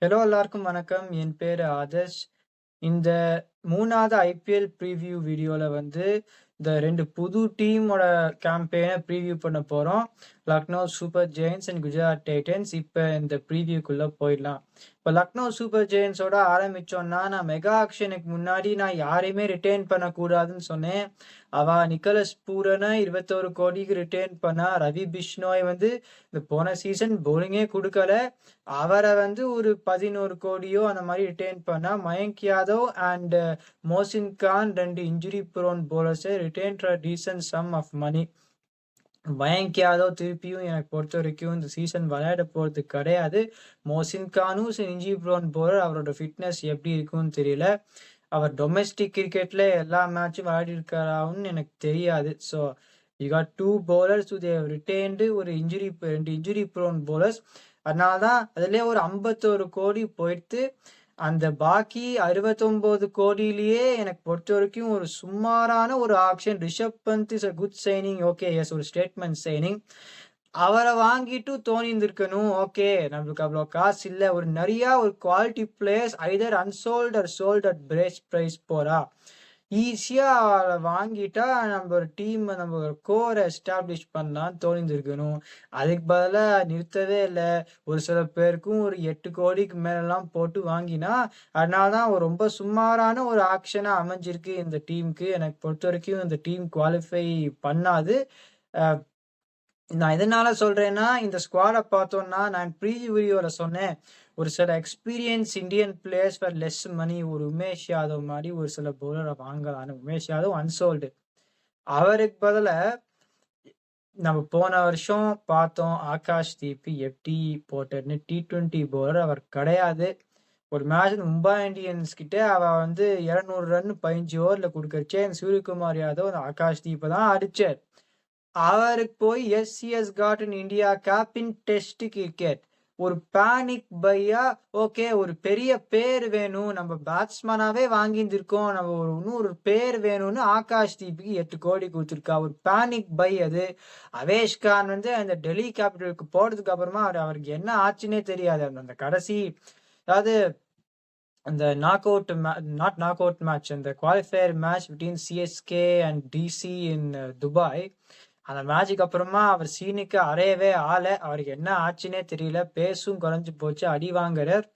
Hello எல்லாருக்கும் வணக்கம். என் பேரு ஆதர்ஷ். இந்த 3வது ஐபிஎல் ப்ரிவ்யூ வீடியோல இந்த 2 புது டீமோட கேம்பெயின ப்ரிவ்யூ பண்ண போறோம். Lucknow super giants and Gujarat Titans. இப்ப இந்த ப்ரிவ்யூக்குள்ள போயிடலாம். இப்ப லக்னோ சூப்பர் ஜெயண்ட்ஸோட ஆரம்பிச்சோம்னா, நான் மெகா ஆக்ஷனுக்கு முன்னாடி நான் யாரையுமே ரிட்டெயின் பண்ணக்கூடாதுன்னு சொன்னேன். நிக்கலஸ் பூரன 21 கோடிக்கு ரிட்டெயின் பண்ணா. ரவி பிஷ்னோய் இந்த போன சீசன் பவுலிங்கே குடுக்கல. அவர ஒரு 11 கோடியோ அந்த மாரி ரிட்டெயின் பண்ணா. Mayank Yadav and Mohsin Khan 2 injury prone bowlers retain for a decent sum of money. Mayank Yadav திருப்பியும் எனக்கு பொறுத்தவரைக்கும் இந்த சீசன் விளையாட போறது கிடையாது. மோசின் கானும் இன்ஜுரி ப்ரோன் பவுலர். அவரோட ஃபிட்னஸ் எப்படி இருக்கும்னு தெரியல. அவர் டொமெஸ்டிக் கிரிக்கெட்ல எல்லா மேட்சும் விளையாடியிருக்காரான்னு எனக்கு தெரியாது. So you got 2 bowlers who they have retained ஒரு 2 இன்ஜுரி ப்ரோன் பவுலர்ஸ். அதனால தான் அதிலயே ஒரு 51 கோடி போயிடுத்து. அந்த பாக்கி 69 கோடியிலேயே எனக்கு பொறுத்தவரைக்கும் ஒரு சுமாரான ஒரு action. Rishabh Pant is a good signing. Okay, yes, ஒரு ஸ்டேட்மெண்ட் சைனிங். அவர வாங்கிட்டு தோணியிருந்திருக்கணும். ஓகே, நம்மளுக்கு அவ்வளோ காசு இல்ல. ஒரு quality players either unsold or sold at best price போறா. ஈஸியா வாங்கிட்டா நம்ம ஒரு டீம், நம்ம ஒரு கோர எஸ்டாப்ளிஷ் பண்ணலாம்னு தோணியிருந்திருக்கணும். அதுக்கு பதிலா நிறுத்தவே இல்ல. ஒரு சில பேருக்கும் ஒரு 8 கோடிக்கு மேலலாம் போட்டு வாங்கினா, அதனால தான் ஒரு ரொம்ப சுமாரான ஒரு ஆக்ஷனா அமைஞ்சிருக்கு இந்த டீமுக்கு. எனக்கு பொறுத்தவரைக்கும் இந்த டீம் குவாலிஃபை பண்ணாது. அ நான் எதனால சொல்றேன்னா, இந்த ஸ்குவாட பார்த்தோம்னா, நான் ப்ரீவியூ வீடியோல சொன்னேன். ஒரு சில experience Indian players for less money, ஒரு உமேஷ் யாதவ் மாரி ஒரு சில பவுலர வாங்கலான்னு. உமேஷ் யாதவ் அன்சோல்டு. அவருக்கு பதிலா நம்ம போன வருஷம் பார்த்தோம் ஆகாஷ் தீப் எப்படி போட்டார்ன்னு. T20 பவுலர் அவர் கிடையாது. ஒரு மேட்ச் மும்பை இந்தியன்ஸ் கிட்ட அவ 200 ரன் 15 ஓவர்ல குடுக்கறச்சே சூரியகுமார் யாதவ் ஆகாஷ் தீப்ப தான் அடிச்சார். அவருக்கு போய் he has got in India cap in test cricket. ஒரு பேனிக் பையா. ஓகே, ஒரு பெரிய பேர் வேணும். நம்ம பேட்ஸ்மேனாவே வாங்கியிருந்திருக்கோம். நம்ம இன்னும் ஒரு பேர் வேணும்னு ஆகாஷ் தீப்புக்கு 8 கோடி கொடுத்துருக்கா. ஒரு பேனிக் பை அது. அவேஷ் கான் அந்த டெல்லி கேபிட்டலுக்கு போறதுக்கு அப்புறமா அவருக்கு என்ன ஆச்சுன்னே தெரியாது. அந்த கடைசி, அதாவது அந்த நாட் நாக் அவுட் மேட்ச், அந்த qualifier match between CSK and DC in Dubai. அந்த மேட்சுக்கு அப்புறமா அவர் சீனுக்கு அறையவே ஆள. அவருக்கு என்ன ஆச்சுன்னே தெரியல. பேசும் குறைஞ்சு போச்சு. அடி வாங்குறார்.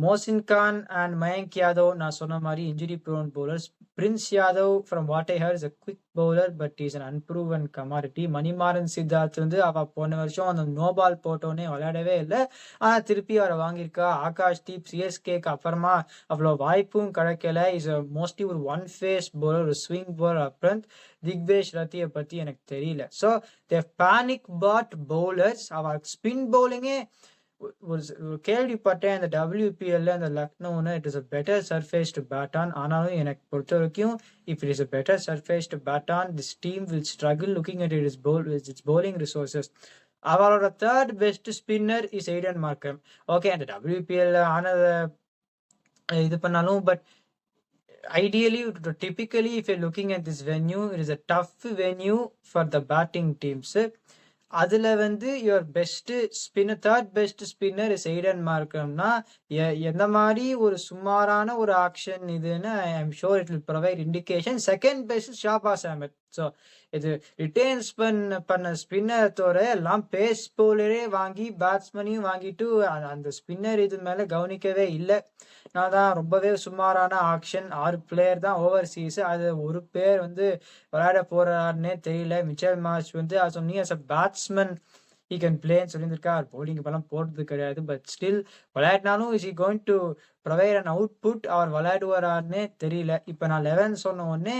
மோசின் கான் அண்ட் மயங்க் யாதவ் நான் சொன்ன மாதிரி injury prone bowlers. Prince Yadav from what I heard is a quick bowler, but is an unproven commodity. Manimaran Siddharth அவ போன வருஷம் அந்த நோபால் போட்டோன்னே விளையாடவே இல்லை. ஆனா திருப்பி அவரை வாங்கியிருக்கா. ஆகாஷ் தீப் சிஎஸ்கேக்கு அப்புறமா அவ்வளோ வாய்ப்பும் கிடைக்கல. இஸ் மோஸ்ட்லி ஒரு ஒன் ஃபேஸ் பவுலர், ஒரு ஸ்விங் பவுலர். அப்புறம் திக்வேஷ் ரத்தியை பத்தி எனக்கு தெரியல. So they panic bought bowlers. அவ ஸ்பின் பவுலிங்கே ஒரு கேள்விப்பட்டேன். அந்த WPL அந்த லக்னோன்னு it is a better surface to bat on. ஆனாலும் எனக்கு பொறுத்த வரைக்கும் if it is a better surface to bat on, this team will struggle looking at its bowling resources. அவரோட third best spinner is Aiden Markram. Okay, அந்த WPL ஆனத இது பண்ணாலும், but ideally, typically, if you're looking at this venue, it is a tough venue for the batting teams. அதுல your best spinner, third best spinner is Aiden மார்க்ரம்னா எந்த மாதிரி ஒரு சுமாரான ஒரு ஆக்ஷன் இதுன்னு I am sure it will provide indication. Second best Shahbaz Ahmed. So இது returns பண்ண ஸ்பின்னத்தோட எல்லாம் பேஸ் பவுலரே வாங்கி பேட்ஸ்மேனையும் வாங்கிட்டு அந்த ஸ்பின்னர் இது மேல கவனிக்கவே இல்லை. நான் தான் ரொம்பவே சுமாரான ஆக்ஷன். 6 பிளேயர் தான் ஓவர்சீஸ். அது ஒரு பேர் விளையாட போறாருன்னே தெரியல. Mitchell Marsh as a batsman he can பிளேன்னு சொல்லியிருந்திருக்கார். பவுலிங் இப்பெல்லாம் போடுறது கிடையாது. பட் ஸ்டில் விளையாடினாலும் is he going to provide an output? அவர் விளையாடுவாரான்னு தெரியல. இப்ப நான் 11 சொன்ன உடனே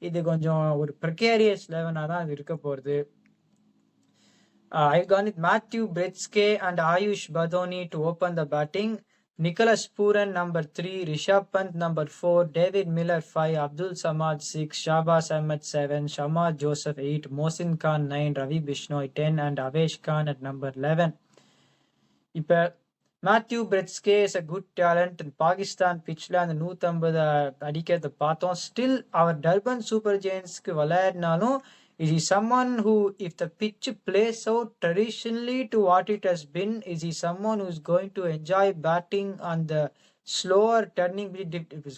இது கொஞ்சம் ஒரு ப்ரெக்கேரியஸ் 11ஆ தான் அது இருக்க போகுது. I've gone with Matthew Bretske and Ayush Badoni to open the batting. Nicholas Pooran number 3, Rishabh Pant number 4, David Miller 5, Abdul Samad 6, Shahbaz Ahmed 7, Shamad Joseph 8, Mohsin Khan 9, Ravi Bishnoi 10 and Avesh Khan at number 11. இப்ப Matthew Breetzke is a good talent. Pakistan பிட்ச்ல அந்த 150 அடிக்கிறத பார்த்தோம். Still அவர் Durban Super ஜெயின்ஸ்க்கு விளையாடினாலும் Is he someone who, if the pitch plays out traditionally to what it has been, is he someone who's going to enjoy batting on the slower turning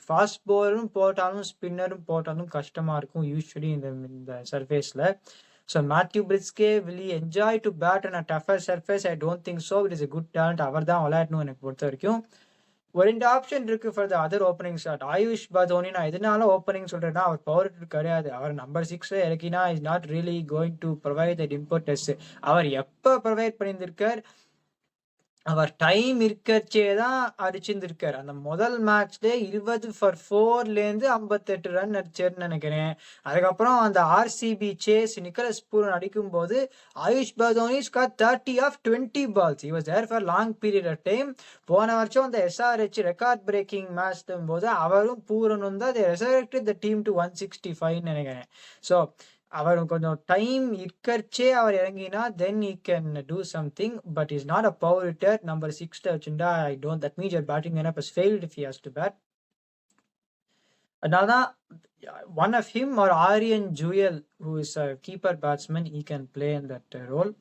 fast bowler போட்டாலும் ஸ்பின்னரும் போட்டாலும் கஷ்டமா இருக்கும் usually இந்த சர்ஃபேஸ்ல. So Matthew Breetzke will he enjoy to bat on a tougher surface? I don't think so. It is a good talent. அவர் தான் விளையாடணும் எனக்கு பொறுத்த வரைக்கும். ஒரு 2 ஆப்ஷன் இருக்கு for the other opening shot. Ayush Badoni நான் எதனால ஓப்பனிங் சொல்றேன்னா அவர் பவர் கிடையாது. அவர் நம்பர் 6 இறக்கினா is not really going to provide that importance. அவர் எப்போ ப்ரொவைட் பண்ணியிருந்திருக்கார், அவர் டைம் இருக்கச்சே தான் அடிச்சிருந்திருக்காரு. அந்த முதல் மேட்ச்ல 20 for 4லேருந்து 58 ரன் அடிச்சாருன்னு நினைக்கிறேன். அதுக்கப்புறம் அந்த ஆர்சிபி சேஸ் நிக்கலஸ் பூரன் அடிக்கும் போது AYUSH Badoni Scott 30 of 20 balls. He was there for long period of time. போன வருஷம் அந்த SRH ரெக்கார்ட் பிரேக்கிங் மேட்ச் போது அவரும் பூரனும் தான் resurrected the team to 165 நினைக்கிறேன். ஸோ அவர் கொஞ்சம் டைம் இருக்கச்சே அவர் இறங்கினா then he can do something, but he's not a power hitter. Number 6 வச்சுட்டா I don't, that means your batting lineup has failed if he has to bat. அதனால one of him or Aryan Jewel, who is a keeper batsman, he can play in that role.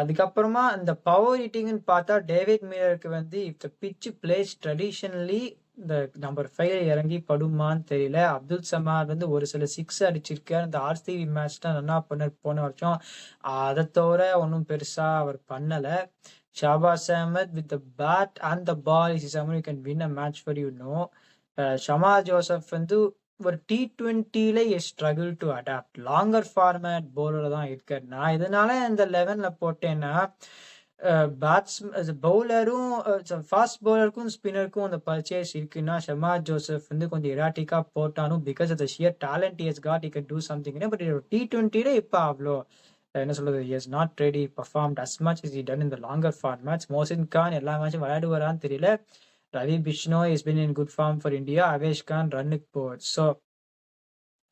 அதுக்கப்புறமா இந்த power ஹிட்டிங்னு பார்த்தா David மில்லருக்கு வந்து if the pitch plays traditionally இந்த number 5 இறங்கி படுமான்னு தெரியல. அப்துல் சமாத் வந்து ஒரு சில 6 அடிச்சிருக்காரு. அந்த ஆர்சிபி மேட்ச் தான் நல்லா பண்ணார் போன வருஷம். அதை தவிர ஒன்றும் பெருசா அவர் பண்ணல. Shahbaz Ahmed with the bat and the ball is someone you can win a match for you no. Shamar Joseph வந்து ஒரு T20ல struggle to adapt. Longer format bowler தான் இருக்காரு. நான் இதனால இந்த 11ல போட்டேன்னா பவுலரும் ஃபாஸ்ட் பவுலருக்கும் ஸ்பின்னருக்கும் அந்த பர்ச்சேஸ் இருக்குன்னா ஷமா ஜோசப் வந்து கொஞ்சம் இராட்டிக்கா போட்டாலும் because of the sheer talent is got, he can do something. But T20ல இப்போ அவ்வளோ என்ன சொல்றது, he has not really performed as much as he done in the longer formats. Mohsin Khan எல்லா மேட்சும் விளையாடுவாரான்னு தெரியல. Ravi Bishnoi has been in good form for India. Avesh Khan ரன்னுக்கு போவார். ஸோ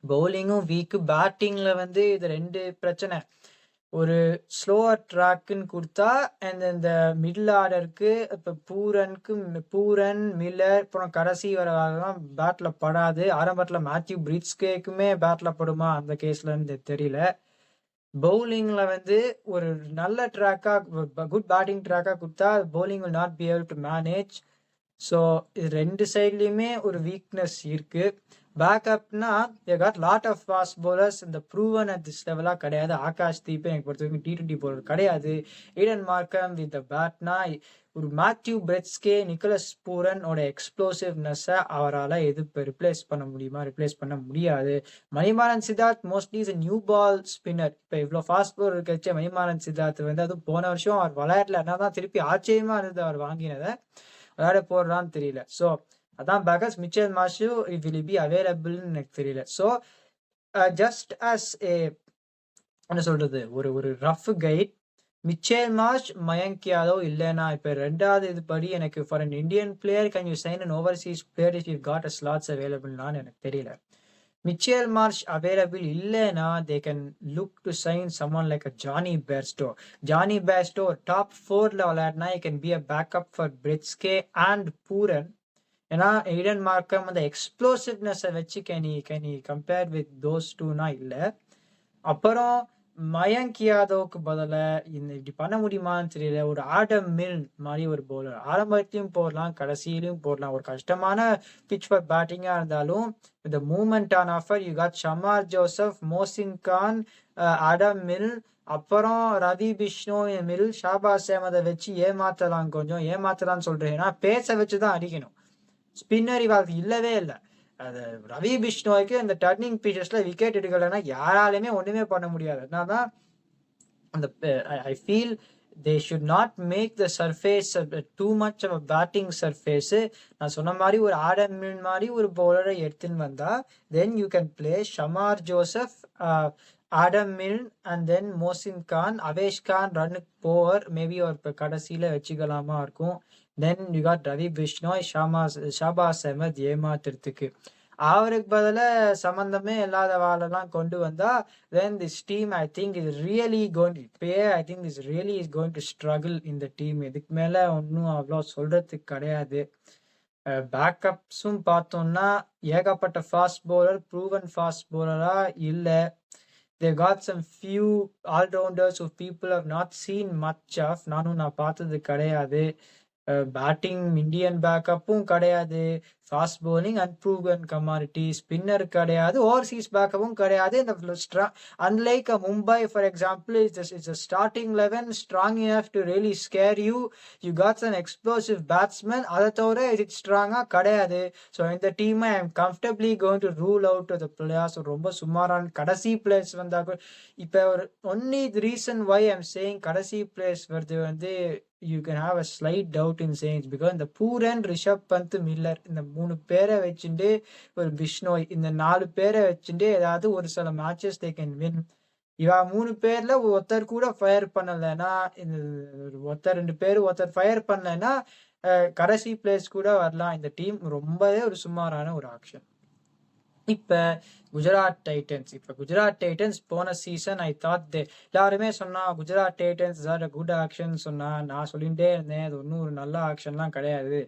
பவுலிங்கும் வீக்கு, பேட்டிங்ல வந்து இது 2 பிரச்சனை. ஒரு ஸ்லோவர் ட்ராக்குன்னு கொடுத்தா அண்ட் இந்த மிடில் ஆர்டருக்கு இப்போ பூரன் மில்லர் அப்புறம் கடைசி வரலாம் பேட்ல படாது. ஆரம்பத்தில் மேத்யூ பிரிட்ஸ்கேக்குமே பேட்ல படுமா அந்த கேஸ்ல இருந்து தெரியல. பவுலிங்ல வந்து ஒரு நல்ல ட்ராக்கா, குட் பேட்டிங் ட்ராக்கா கொடுத்தா bowling will not be able to manage. So இது 2 சைட்லையுமே ஒரு வீக்னஸ் இருக்கு. பேக்கப்னா they got lot of fast bowlers. இந்த ப்ரூவன் அட் திஸ் லெவலாக கிடையாது. ஆகாஷ் தீப் எனக்கு பொறுத்த வரைக்கும் T20 பவுலர் கிடையாது. ஈடன் மார்க்கம் வித் த பேட்னா ஒரு மேத்யூ பிரிட்ஸ்கே, நிக்கலஸ் பூரனோட எக்ஸ்ப்ளோசிவ்னஸை அவரால் ரிப்ளேஸ் பண்ண முடியுமா? ரிப்ளேஸ் பண்ண முடியாது. Manimaran Siddharth mostly is new ball spinner. இப்போ இவ்வளோ ஃபாஸ்ட் பவுலர் இருக்கச்சே மணிமாறன் சித்தார்த் வந்து அதுவும் போன வருஷம் அவர் விளையாடல. என்ன தான் திருப்பி ஆச்சரியமா இருந்தது அவர் வாங்கினதை, விளையாட போடுறான்னு தெரியல. ஸோ அதான் பேக்கர்ஸ். மிச்சல் மார்ஷ் will be available-ன்னு எனக்கு தெரியல. ஸோ ஜஸ்ட் அஸ் ஏ என்ன சொல்றது, ஒரு rough guide, Mitchell Marsh, Mayank Yadav இல்லைன்னா இப்போ 2வது இது படி எனக்கு for an Indian player can you sign an overseas player if you got a slots அவைலபிள்னான்னு எனக்கு தெரியல. மிச்சேல் மார்ஷ் அவைலபிள் இல்லைன்னா they can look to sign someone like a Jonny Bairstow. Jonny Bairstow top 4ல விளையாடினா you can be a backup for Breetzke and Pooran. ஏன்னா Aiden Markram அந்த எக்ஸ்ப்ளோசிவ்னஸை வச்சு can he compare with those டூனா இல்லை. அப்புறம் மயங்க் யாதவுக்கு பதிலாக இப்படி பண்ண முடியுமான்னு தெரியல. ஒரு ஆடம் மில் மாதிரி ஒரு பவுலர் ஆரம்பத்திலையும் போடலாம், கடைசியிலையும் போடலாம். ஒரு கஷ்டமான பிச் ஃபார் பேட்டிங்காக இருந்தாலும் இந்த moment on offer you got Shamar Joseph, Mohsin Khan, Adam Milne, அப்புறம் ரவி பிஷ்ணோய் மில், ஷாபாஸ் அஹமதை வச்சு ஏமாத்தலாம்னு சொல்றேன். ஏன்னா பேச வச்சு தான் அடிக்கணும். ஸ்பின்னர் இவாளுக்கு இல்லவே இல்லை. அது ரவி பிஷ்ணோய்க்கு இந்த டர்னிங் பீச்சஸ்ல விக்கெட் எடுக்கலைன்னா யாராலுமே ஒண்ணுமே பண்ண முடியாது. அதனால்தான் அந்த I feel they should not make the surface too much of a batting surface. நான் சொன்ன மாதிரி ஒரு ஆடம் மில் மாதிரி ஒரு பவுலரை எடுத்துன்னு வந்தா then you can play Shamar Joseph, Adam Milne and then Mohsin Khan. Avesh Khan ரன்னுக்கு போவர் மேபி ஒரு கடைசியில வச்சுக்கலாமா இருக்கும். Then you got Ravi Bishnoi, Shahbaz Ahmed ஏமாத்துறதுக்கு. அவருக்கு பதிலாக சம்மந்தமே இல்லாத வாழெல்லாம் கொண்டு வந்தா then this team I think is really going to pay. I think this really is going to struggle in the team. இதுக்கு மேலே ஒன்றும் அவ்வளோ சொல்றதுக்கு கிடையாது. பேக்கப்ஸும் பார்த்தோம்னா ஏகப்பட்ட ஃபாஸ்ட் பவுலர், ப்ரூவன் ஃபாஸ்ட் பவுலரா இல்லை. they got some few all-rounders who people have not seen much of. நானும் நான் பார்த்தது கிடையாது. பேட்டிங் இந்தியன் பேக்கப்பும் கிடையாது, ஃபாஸ்ட் bowling அன்ப்ரூவன் கமாடிட்டி, ஸ்பின்னர் கிடையாது, ஓவர்சீஸ் பேக்கப்பும் கிடையாது. இந்த unlike Mumbai for example, it's a starting 11 strong enough to really scare you. You got an explosive batsman, அதை தவிர இது ஸ்ட்ராங்கா கிடையாது. ஸோ இந்த டீமை I am comfortably going to rule out the players. ரொம்ப சுமாரான கடைசி பிளேயர்ஸ் வந்தா கூட இப்போ ஒரு only reason why I am saying கடைசி பிளேயர்ஸ் வருது வந்து you can have a slight doubt in saying because இந்த பூரன், ரிஷப் பந்த், மில்லர் இந்த 3 பேரை வச்சுட்டு ஒரு பிஷ்னோய் இந்த 4 பேரை வச்சுட்டு ஏதாவது ஒரு சில மேட்சஸ் they can win. இவா 3 பேர்ல ஒருத்தர் கூட ஃபயர் பண்ணலைன்னா, இந்த ஒருத்தர் 2 பேர் ஒருத்தர் ஃபயர் பண்ணலைன்னா கடைசி பிளேஸ் கூட வரலாம். இந்த டீம் ரொம்பவே ஒரு சுமாரான ஒரு ஆக்ஷன். இப்ப குஜராத் டைட்டன்ஸ் போன சீசன் ஐ தாட் எல்லாருமே சொன்னா Gujarat Titans are good action சொன்னா, நான் சொல்லிட்டே இருந்தேன் அது ஒன்னும் ஒரு நல்ல ஆக்ஷன்லாம் கிடையாது.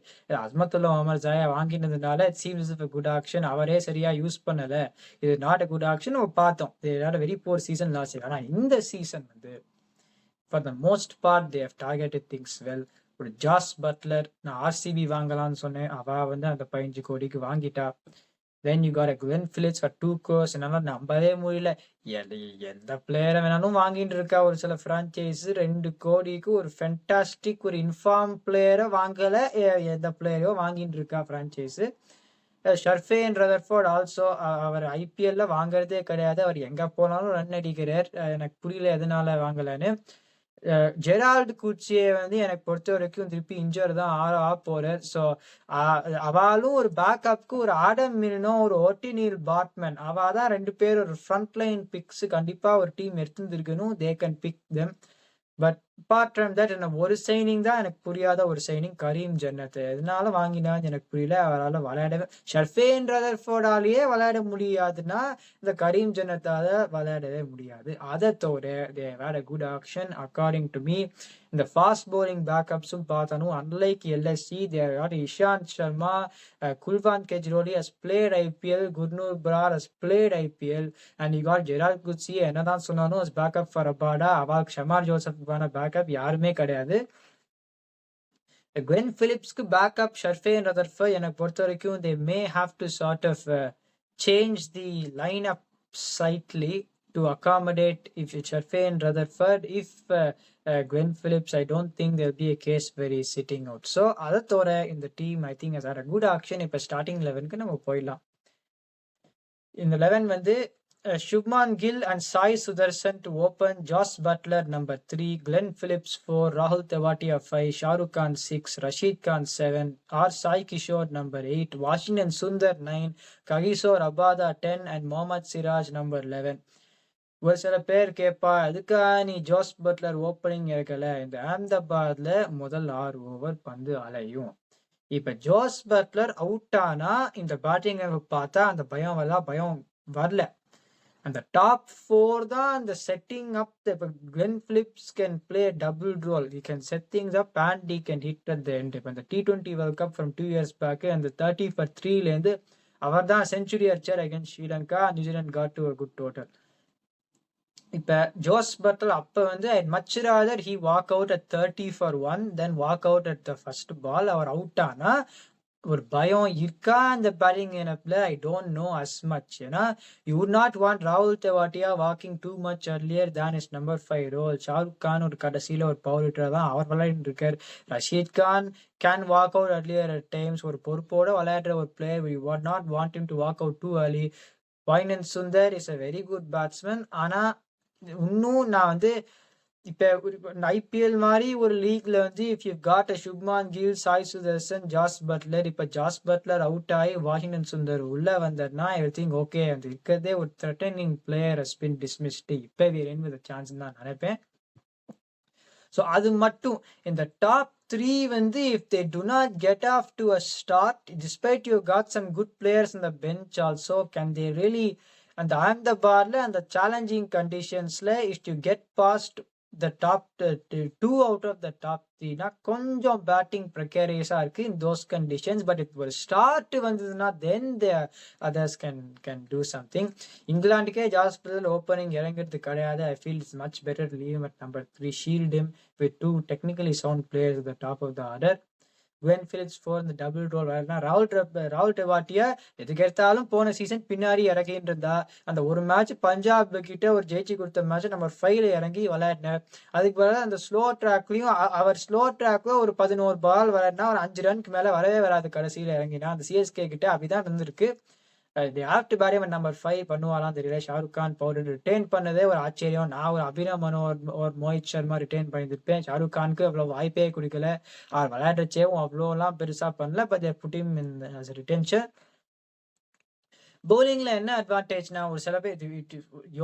அஸ்மத்துல்லா முகமது ஜாயா வாங்கினதுனால it seems is good action, அவரே சரியா யூஸ் பண்ணல, இது நாட் அ குட் ஆக்ஷன் பார்த்தோம். Very poor season last year. ஆனா இந்த சீசன் வந்து for the most part they have targeted things well. ஒரு ஜாஸ் பட்லர் நான் ஆர்சிபி வாங்கலாம்னு சொன்னேன், அவ வந்து அந்த 15 கோடிக்கு வாங்கிட்டா. Then you got a Glenn Phillips for 2 crores. என்னால நம்பவே முடியல, எந்த பிளேயரை வேணாலும் வாங்கிட்டு இருக்கா ஒரு சில பிரான்ச்சைஸ். 2 கோடிக்கு ஒரு ஃபென்டாஸ்டிக் ஒரு இன்ஃபார்ம் பிளேயரை வாங்கல, எந்த பிளேயரையோ வாங்கிட்டு இருக்கா பிரான்ச்சைஸ். ஷர்ஃபேன் ரதர்ஃபோர்ட் ஆல்சோ, அவர் ஐபிஎல்ல வாங்குறதே கிடையாது, அவர் எங்க போனாலும் ரன் அடிக்கிறார். எனக்கு புரியல எதனால வாங்கலன்னு. ஜெரால்டு குச்சியை வந்து எனக்கு பொறுத்த வரைக்கும் திருப்பி இன்ஜர் தான் ஆ போறார். ஸோ அவளும் ஒரு பேக்கப்க்கு ஒரு ஆடம் மில்னோ ஒரு ஓட்டினில் பாட்மேன் அவ தான் 2 பேர் ஒரு ஃப்ரண்ட் லைன் பிக்ஸ் கண்டிப்பா ஒரு டீம் எடுத்துருக்கணும். They can pick them. But apart from that ஒரு சைனிங் தான் எனக்கு புரியாத ஒரு சைனிங், கரீம் ஜன்னத். எதனால வாங்கினான்னு எனக்கு புரியல. அவரால் விளையாடவே ஷர்ஃபேன் ரதர்ஃபோர்டாலேயே விளையாட முடியாதுன்னா இந்த கரீம் ஜன்னத்தால விளையாடவே முடியாது. அதை தவிர they had a good action according to me. இந்த ஃபாஸ்ட் bowling பேக்கப்ஸும் பார்த்தனும். Unlike LSG they had Ishant Sharma, Kulwant Khejroliya has played IPL, Gurnoor Brar has played IPL, and you got Gerald Coetzee என்னதான் சொன்னாலும் as backup for அபாடா. அவாக் ஷமார் ஜோசப்புக்கான பேக்கப் யாருமே கிடையாது. Glenn Phillipsக்கு பேக்கப் ஷர்ஃபேன் ரதர்ஃபோர்ட் எனக்கு பொறுத்த வரைக்கும் they may have to sort of change the lineup slightly to accommodate if Sharfain Rutherford. If Glenn Phillips, I don't think there'll be a case where he's sitting out. So other thora in the team I think has had a good action. இப்ப starting 11க்கு நம்ம போயிடலாம். இந்த 11 வந்து Shubman Gill and Sai Sudarshan to open, Josh Butler number 3, Glenn Phillips 4, Rahul Tewatia 5, Shahrukh Khan 6, Rashid Khan 7, R. Sai Kishore number 8, Washington Sundar 9, Kagiso Rabada 10 and Mohammad Siraj number 11. ஒரு சில பேர் கேட்பா, அதுக்காக நீ ஜோஸ் பட்லர் ஓப்பனிங் இருக்கல, இந்த அஹமதாபாத்ல முதல் 6 over பந்து அலையும். இப்ப ஜோஸ் பட்லர் அவுட் ஆனா இந்த பேட்டிங் பார்த்தா அந்த பயம் வரல. அந்த டாப் 4 தான் அந்த செட்டிங் அப். இப்ப Glenn Phillips can play a double role. He can set things up and he can hit at the end. இப்ப இந்த T20 World Cup from 2 years back அந்த 30 for 3ல இருந்து அவர் தான் செஞ்சுரி அடிச்சார் against Sri Lanka. New Zealand got to a good total. இப்ப Jos Buttler அப்ப வந்து I'd much rather he walk out at 30 for 1 than walk out at the first ball. அவர் out ஆனா ஒரு பயம் இருக்கா அந்த பேட்டிங் எனப்ல, I don't know as much. ஏன்னா யூ வுட் நாட் வாண்ட் ராகுல் Tewatia walking too much earlier than his number 5 role. Shahrukh Khan ஒரு கடைசியில ஒரு பவர் ஹிட்டர் தான் அவர் விளையாடிட்டு இருக்கார். Rashid Khan can walk out earlier at times. ஒரு பொறுப்போட விளையாடுற ஒரு player, we would not want him to walk out too early. Washington Sundar is a very good batsman. ஆனா இன்னும் நான் வந்து இப்ப ஐபிஎல் மாதிரி ஒரு லீக்ல வந்து if you got a Shubman Gill, Sai Sudharsan, Jos Buttler, இப்ப ஜாஸ் பட்லர் அவுட் ஆகி வாஷிங்டன் சுந்தர் உள்ள வந்ததுன்னா எவ்ரி திங் ஓகே. அது இருக்கிறதே ஒரு threatening player has been dismissed. இப்ப வேற என்ன சான்ஸ் தான் நினைப்பேன். ஸோ அது மட்டும் இந்த டாப் 3 வந்து if they do not get off to a start, despite you got some good players in the bench also, can they really அந்த Ahmedabadல அந்த challenging கண்டிஷன்ஸ்ல if you get past the top 2 out of the top 3 na konjam batting precarious irukku in those conditions, but if ஒரு start vandaduna then the others can do something. England ke Josh Brazil opening இறங்கிறது கிடையாது. I feel it's much better to leave him at number 3, shield him with 2 technically sound players at the top of the order. Glenn Phillips 4 இந்த double role வரனா ராகுல் டெவாட்டியா எதுக்கு எடுத்தாலும் போன season பின்னாடி இறங்கிட்டு இருந்தா. அந்த ஒரு மேட்ச் பஞ்சாப் கிட்ட ஒரு ஜெயிச்சு கொடுத்த மேட்ச் நம்பர் 5ல இறங்கி விளையாடினார். அதுக்கு பதிலாக அந்த ஸ்லோ ட்ராக்லயும் அவர் ஸ்லோ ட்ராக்ல ஒரு 11 பால் விளையாடினா ஒரு 5 ரனுக்கு மேல வரவே வராது. கடைசியில இறங்கினா அந்த சிஎஸ்கே கிட்ட அப்படிதான் இருந்திருக்கு. they have to bury him at number 5 பண்ணுவாலாம் தெரியல. ஷாருக் கான் பவுடர் ரிட்டைன் பண்ணதே ஒரு ஆச்சரியம். நான் ஒரு அபினவ் மனோர் ஒரு மோஹித் சர்மா ரிட்டைன் பண்ணியிருப்பேன். ஷாருக் கானுக்கு அவ்வளோ வாய்ப்பே கொடுக்கல. அவர் விளையாடுறச்சேவும் அவ்வளோலாம் பெருசா பண்ணல. But put him in as a retention. பவுலிங்ல என்ன அட்வான்டேஜ்னா ஒரு சில பேர்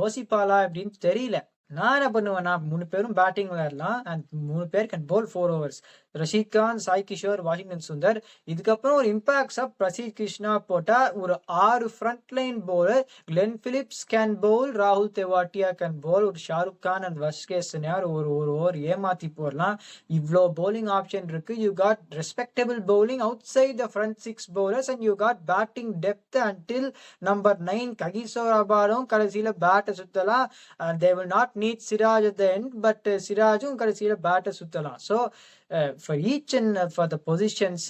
யோசிப்பாளா அப்படின்னு தெரியல. நான் என்ன பண்ணுவேன்னா 3 பேரும் பேட்டிங் விளையாடலாம் அண்ட் 3 பேர் can bowl 4 overs. Rashid Khan, Sai Kishore, Washington Sundar. இதுக்கப்புறம் ஒரு இம்பாக்ட்ஸ் ஆஃப் பிரசீத் கிருஷ்ணா போட்டா ஒரு 6 front line bowler. Glenn Phillips can bowl, ராகுல் தெவாட்டியா கேன் பவுல், ஒரு ஷாருக் கான் அண்ட் வஸ்கேசனியார் ஒரு ஓவர் ஏமாத்தி போடலாம். இவ்வளோ பவுலிங் ஆப்ஷன் இருக்கு. You got respectable bowling out side the front 6 bowlers and you got batting depth until number 9 Kagiso ரபாடும் கடைசியில பேட்டை சுத்தலாம். They will not need Siraj at the end, but Sirajum கடைசியில பேட்டை சுத்தலாம். So for each and for the positions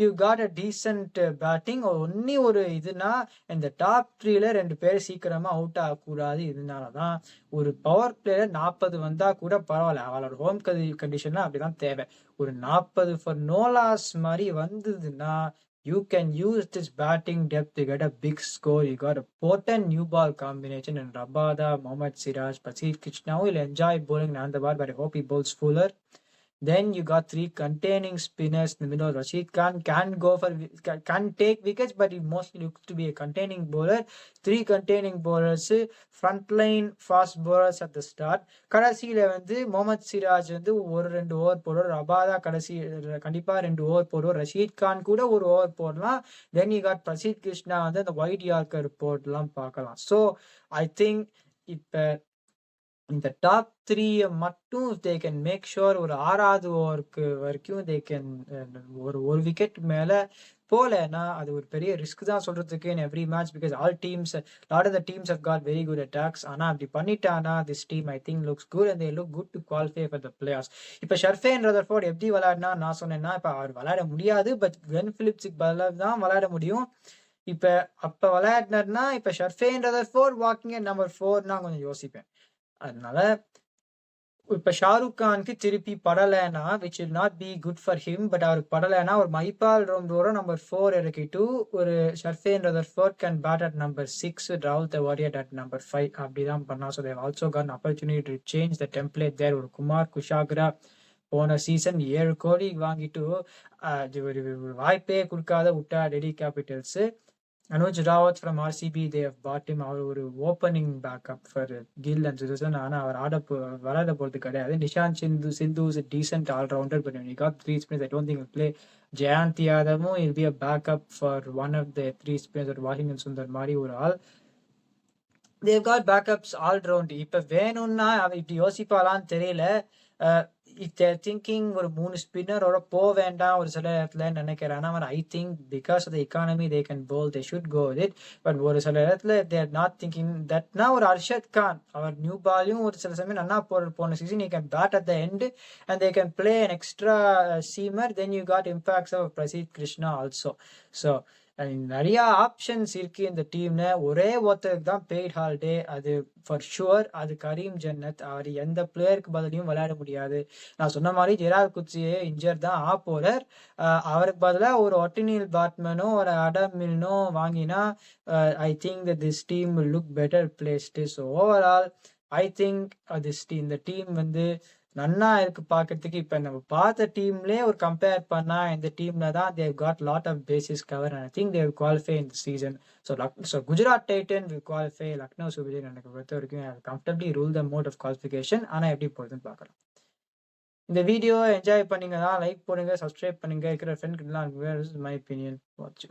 you got a decent batting. ஒன்னி ஒரு இதுனா இந்த top 3ல 2 பேர் சீக்கிரமா அவுட் ஆகக்கூடாது. இதனாலதான் ஒரு பவர் பிளேயர் 40 வந்தா கூட பரவாயில்ல. அவளோட ஹோம் கண்டிஷன்ல அப்படிதான் தேவை. ஒரு 40 ஃபார் நோலாஸ் மாதிரி வந்ததுன்னா you can use this batting depth to get a big score. You got a potent new ball combination in Rabada, Mohammad Siraj, Prasidh Krishna will enjoy bowling Nandabad, but I hope he bowls fuller. Then you got 3 containing spinners in the middle. Rashid Khan can take wickets, but he mostly looks to be a containing bowler. 3 containing bowlers, front line fast bowlers at the start. கடைசியில முகமது சிராஜ் ஒரு 2 over போடுவார். Rabada கடைசி கண்டிப்பா 2 over போடுவார். ரஷீத் கான் கூட ஒரு over போடலாம். Then you got Prasidh Krishna அந்த ஒயிட் யார்க்கர் போடலாம் பார்க்கலாம். So I think இப்ப இந்த டாப் 3 மட்டும் தே கேன் மேக் ஷுர் ஒரு 6வது ஓவருக்கு வரைக்கும் தே கேன் ஒரு விக்கெட் மேல போலனா அது ஒரு பெரிய ரிஸ்க் தான் சொல்றதுக்கு in every match because all teams lot of the teams have got very good attacks. ஆனா அப்படி பண்ணிட்டானா this team I think looks good and they look good to qualify for the playoffs. இப்ப ஷர்ஃபேன் Rutherford எப்படி விளையாடினா நான் சொன்னேன்னா இப்ப அவர் விளையாட முடியாது. பட் கிளென் பிலிப்ஸுக்கு பதிலாக தான் விளையாட முடியும். இப்ப அப்ப விளையாடினார்னா இப்ப ஷர்ஃபேன் ரதர்ஃபோர்ட் வாக்கிங் நம்பர் 4 கொஞ்சம் யோசிப்பேன். அதனால இப்ப ஷாருக் கானுக்கு திருப்பி படலைனா which will not be good for him. But அவருக்கு படலைனா ஒரு மைபால் ரோம்ரோட நம்பர் 4 இறக்கிட்டு ஒரு Sherfane Rutherford can bat at number 6 with ராகுல் தெவாட்டியா at number 5 அப்படிதான் பண்ணா. So they have also got an opportunity to change the template there. ஒரு குமார் குஷாக்ரா போன சீசன் 7 கோடி வாங்கிட்டு ஒரு வாய்ப்பே கொடுக்காத விட்டா Delhi Capitals. Anuj Rawat from RCB, they have bought him ஒரு opening backup for Gill and Sudharsan. ஆனா அவர் வராத போறது கிடையாது. Nishant Sindhu is a decent all-rounder, but when he got 3 spinners, I don't think he'll play. Jayant யாதவும் will be a backup for one of the 3 spinners or Washington Sundar மாதிரி ஒரு ஆள். They've got backups all round. இப்ப வேணும்னா இப்படி யோசிப்பாலான்னு தெரியல. if they're thinking ஒரு 3 ஸ்பின்னரோட வேண்டாம் ஒரு சில இடத்துல நினைக்கிறேன். ஆனா I think because of the economy they can bowl, they should go with it. But ஒரு சில இடத்துல they're not thinking that. now ஒரு அர்ஷத் கான் அவர் நியூ பாலையும் ஒரு சில சமயம் நன்னா போன season he can bat at the end and they can play an extra seamer. Then you got impacts of Prasidh Krishna also. So நிறைய ஆப்ஷன்ஸ் இருக்கு இந்த டீம்ல. ஒரே ஒருத்தருக்கு தான் பெய்ட் ஹாலிடே, அது ஃபார் ஷுவர். அது கரீம் ஜன்னத். அவர் எந்த பிளேயருக்கு பதிலையும் விளையாட முடியாது. நான் சொன்ன மாதிரி ஜெரால் குச்சியே இன்ஜர் தான் போலர். அவருக்கு பதிலாக ஒரு ஒட்டினில் பேட்மேனோ ஒரு அடம் மில்னோ வாங்கினா I think that this team will look better placed. So overall I think இந்த டீம் நன்னா இருக்கு பாக்கிறதுக்கு. இப்ப நம்ம பார்த்த டீம்லயே ஒரு கம்பேர் பண்ணா இந்த டீம்ல தான் they have got lot of bases cover and I think they will qualify in the season. So Gujarat Titans will qualify. Lucknow Super Giants எனக்கு பொறுத்த வரைக்கும் comfortably rule the mode of qualification. ஆனா எப்படி போகுதுன்னு பார்க்கலாம். இந்த வீடியோ என்ஜாய் பண்ணீங்கன்னா like போடுங்க, சப்ஸ்கிரைப் பண்ணுங்க, இருக்கிற ஃப்ரெண்ட்க்கு எல்லாம். My opinion. வாட்ச்